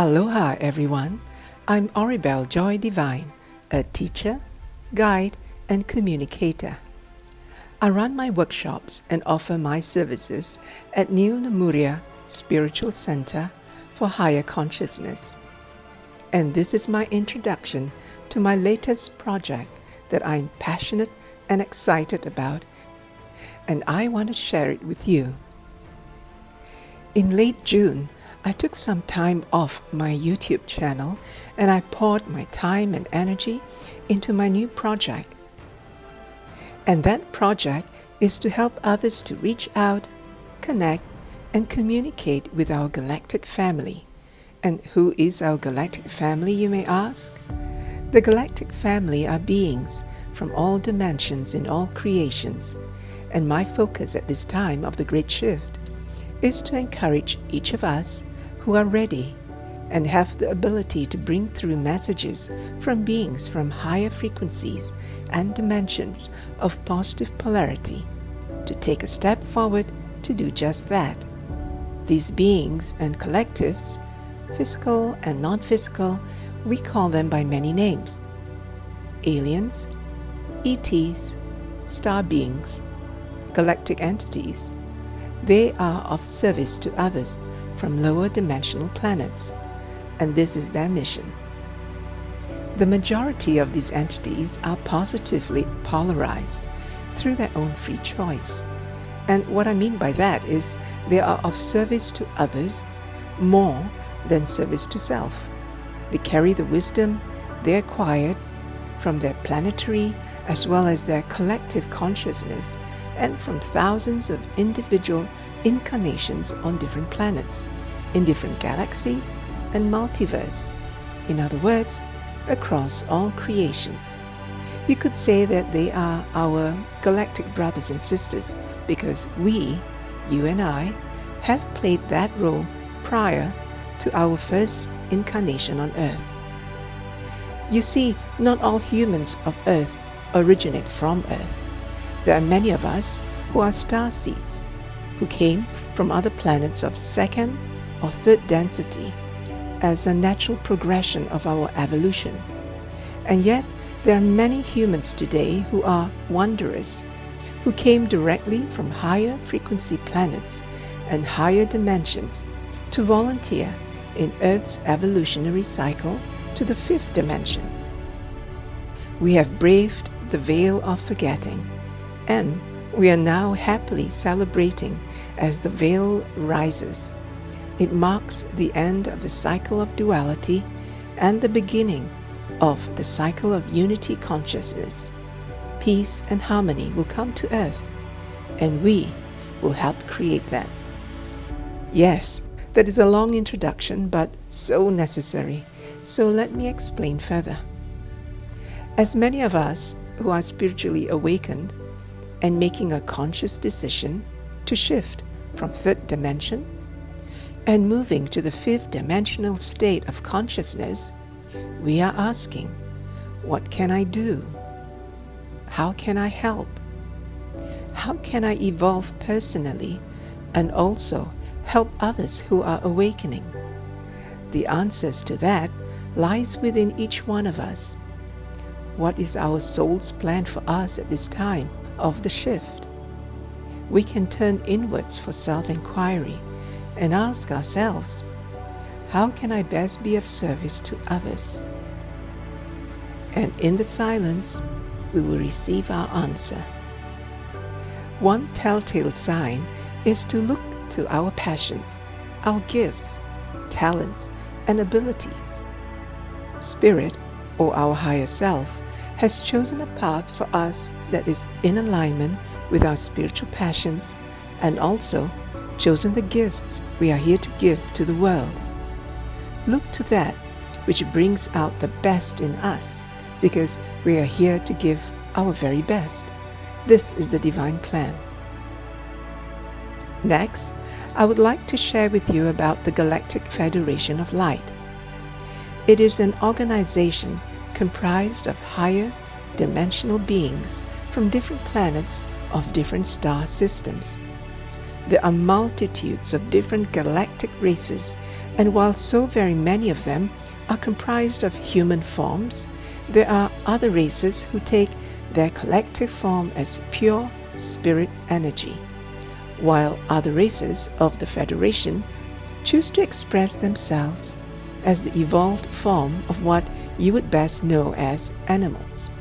Aloha everyone, I'm Oribel Joy Divine, a teacher, guide, and communicator. I run my workshops and offer my services at New Lemuria Spiritual Center for Higher Consciousness. And this is my introduction to my latest project that I'm passionate and excited about, and I want to share it with you. In late June, I took some time off my YouTube channel and I poured my time and energy into my new project. And that project is to help others to reach out, connect, and communicate with our galactic family. And who is our galactic family, you may ask? The galactic family are beings from all dimensions in all creations, and my focus at this time of the Great Shift is to encourage each of us who are ready and have the ability to bring through messages from beings from higher frequencies and dimensions of positive polarity to take a step forward to do just that. These beings and collectives, physical and non-physical, we call them by many names: aliens, ETs, star beings, galactic entities. They are of service to others from lower dimensional planets, and this is their mission. The majority of these entities are positively polarized through their own free choice. And what I mean by that is they are of service to others more than service to self. They carry the wisdom they acquired from their planetary as well as their collective consciousness and from thousands of individual incarnations on different planets, in different galaxies and multiverse. In other words, across all creations. You could say that they are our galactic brothers and sisters because we, you and I, have played that role prior to our first incarnation on Earth. You see, not all humans of Earth originate from Earth. There are many of us who are STARSEEDS, who came from other planets of second or third density as a natural progression of our evolution. And yet, there are many humans today who are wanderers, who came directly from higher frequency planets and higher dimensions to volunteer in Earth's evolutionary cycle to the fifth dimension. We have braved the veil of forgetting, and we are now happily celebrating as the veil rises. It marks the end of the cycle of duality and the beginning of the cycle of unity consciousness. Peace and harmony will come to Earth, and we will help create that. Yes, that is a long introduction, but so necessary. So let me explain further. As many of us who are spiritually awakened and making a conscious decision to shift from third dimension and moving to the fifth dimensional state of consciousness, we are asking, what can I do? How can I help? How can I evolve personally and also help others who are awakening? The answers to that lies within each one of us. What is our soul's plan for us at this time of the shift? We can turn inwards for self-inquiry and ask ourselves, how can I best be of service to others? And in the silence, we will receive our answer. One telltale sign is to look to our passions, our gifts, talents, and abilities. Spirit, or our higher self, has chosen a path for us that is in alignment with our spiritual passions and also chosen the gifts we are here to give to the world. Look to that which brings out the best in us because we are here to give our very best. This is the divine plan. Next, I would like to share with you about the Galactic Federation of Light. It is an organization comprised of higher dimensional beings from different planets of different star systems. There are multitudes of different galactic races And while so very many of them are comprised of human forms, there are other races who take their collective form as pure spirit energy, while other races of the Federation choose to express themselves as the evolved form of what you would best know as animals.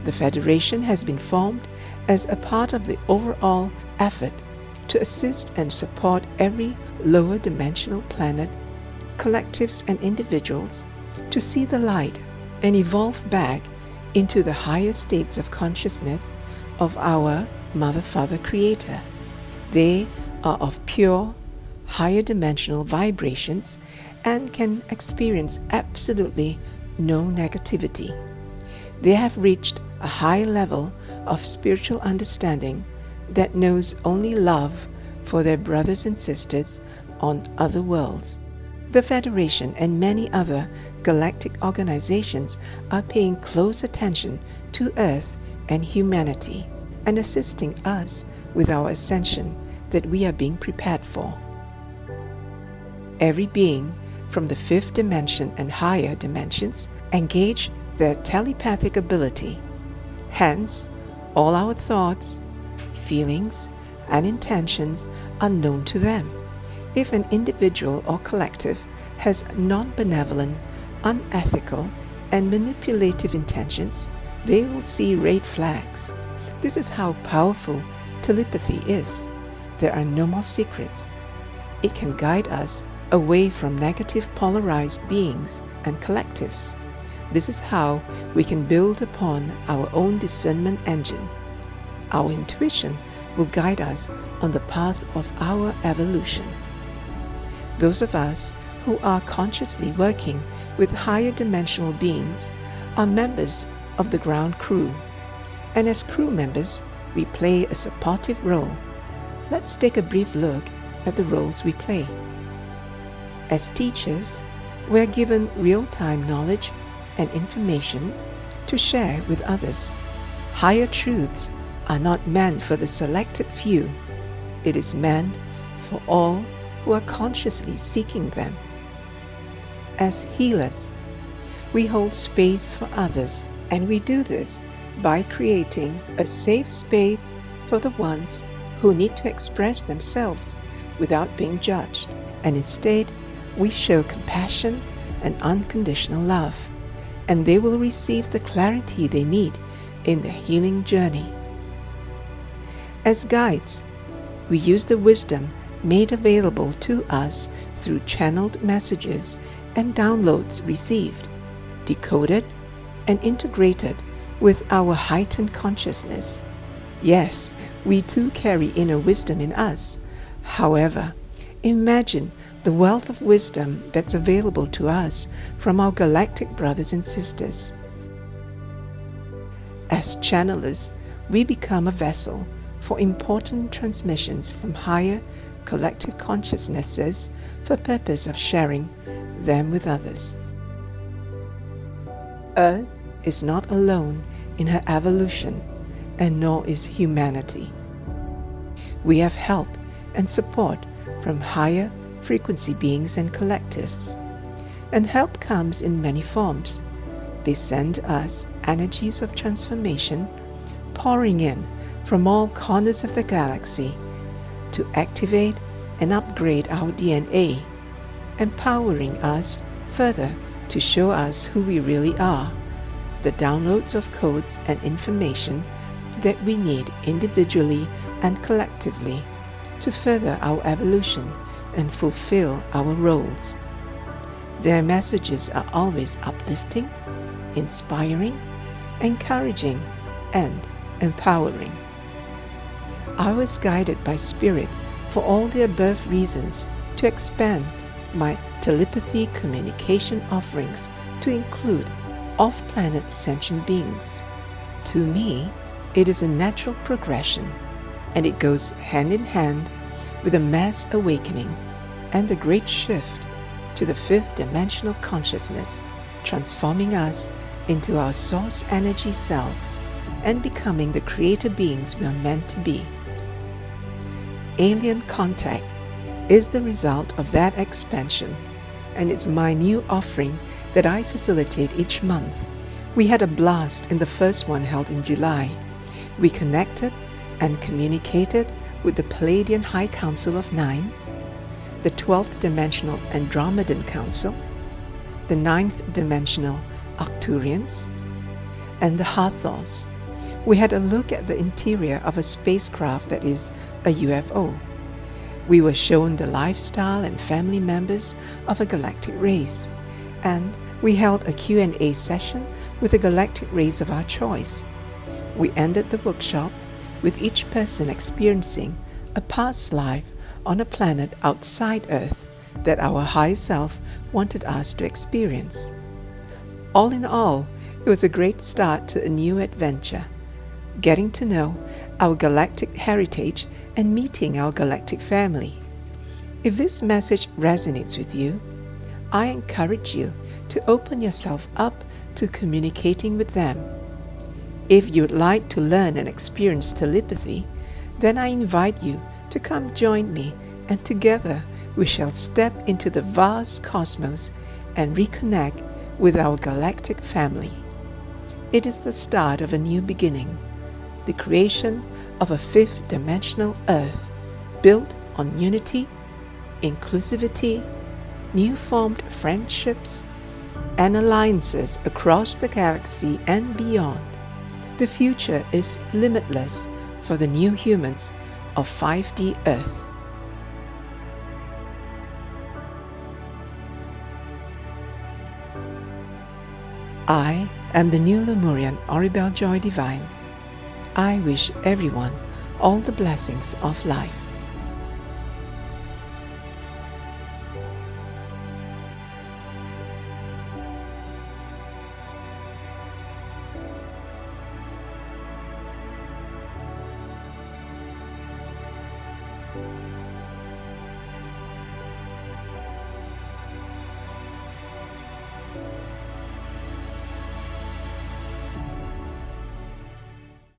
The Federation has been formed as a part of the overall effort to assist and support every lower dimensional planet, collectives and individuals to see the light and evolve back into the higher states of consciousness of our Mother Father Creator. They are of pure, higher dimensional vibrations and can experience absolutely no negativity. They have reached a high level of spiritual understanding that knows only love for their brothers and sisters on other worlds. The Federation and many other galactic organizations are paying close attention to Earth and humanity and assisting us with our ascension that we are being prepared for. Every being from the fifth dimension and higher dimensions engage their telepathic ability. Hence, all our thoughts, feelings, and intentions are known to them. If an individual or collective has non-benevolent, unethical, and manipulative intentions, they will see red flags. This is how powerful telepathy is. There are no more secrets. It can guide us away from negative polarized beings and collectives. This is how we can build upon our own discernment engine. Our intuition will guide us on the path of our evolution. Those of us who are consciously working with higher dimensional beings are members of the ground crew, and as crew members, we play a supportive role. Let's take a brief look at the roles we play. As teachers, we are given real-time knowledge and information to share with others. Higher truths are not meant for the selected few. It is meant for all who are consciously seeking them. As healers, we hold space for others, and we do this by creating a safe space for the ones who need to express themselves without being judged, and instead we show compassion and unconditional love, and they will receive the clarity they need in their healing journey. As guides, we use the wisdom made available to us through channeled messages and downloads received, decoded, and integrated with our heightened consciousness. Yes, we too carry inner wisdom in us. However, imagine the wealth of wisdom that's available to us from our galactic brothers and sisters. As channelers, we become a vessel for important transmissions from higher collective consciousnesses for purpose of sharing them with others. Earth is not alone in her evolution, and nor is humanity. We have help and support from higher frequency beings and collectives, and help comes in many forms. They send us energies of transformation pouring in from all corners of the galaxy to activate and upgrade our DNA, empowering us further to show us who we really are, the downloads of codes and information that we need individually and collectively to further our evolution and fulfill our roles. Their messages are always uplifting, inspiring, encouraging, and empowering. I was guided by Spirit for all the above reasons to expand my telepathy communication offerings to include off-planet sentient beings. To me, it is a natural progression, and it goes hand in hand with a mass awakening and the great shift to the fifth dimensional consciousness, transforming us into our source energy selves and becoming the creator beings we are meant to be. Alien contact is the result of that expansion, and it's my new offering that I facilitate each month. We had a blast in the first one held in July. We connected and communicated with the Palladian High Council of Nine, the 12th Dimensional Andromedan Council, the 9th Dimensional Arcturians, and the Hathors. We had a look at the interior of a spacecraft that is a UFO. We were shown the lifestyle and family members of a galactic race, and we held a Q&A session with a galactic race of our choice. We ended the workshop with each person experiencing a past life on a planet outside Earth that our high self wanted us to experience. All in all, it was a great start to a new adventure, getting to know our galactic heritage and meeting our galactic family. If this message resonates with you, I encourage you to open yourself up to communicating with them. If you'd like to learn and experience telepathy, then I invite you to come join me, and together we shall step into the vast cosmos and reconnect with our galactic family. It is the start of a new beginning, the creation of a fifth dimensional Earth built on unity, inclusivity, new formed friendships, and alliances across the galaxy and beyond. The future is limitless for the new humans of 5D Earth. I am the new Lemurian Oribel Joy Divine. I wish everyone all the blessings of life.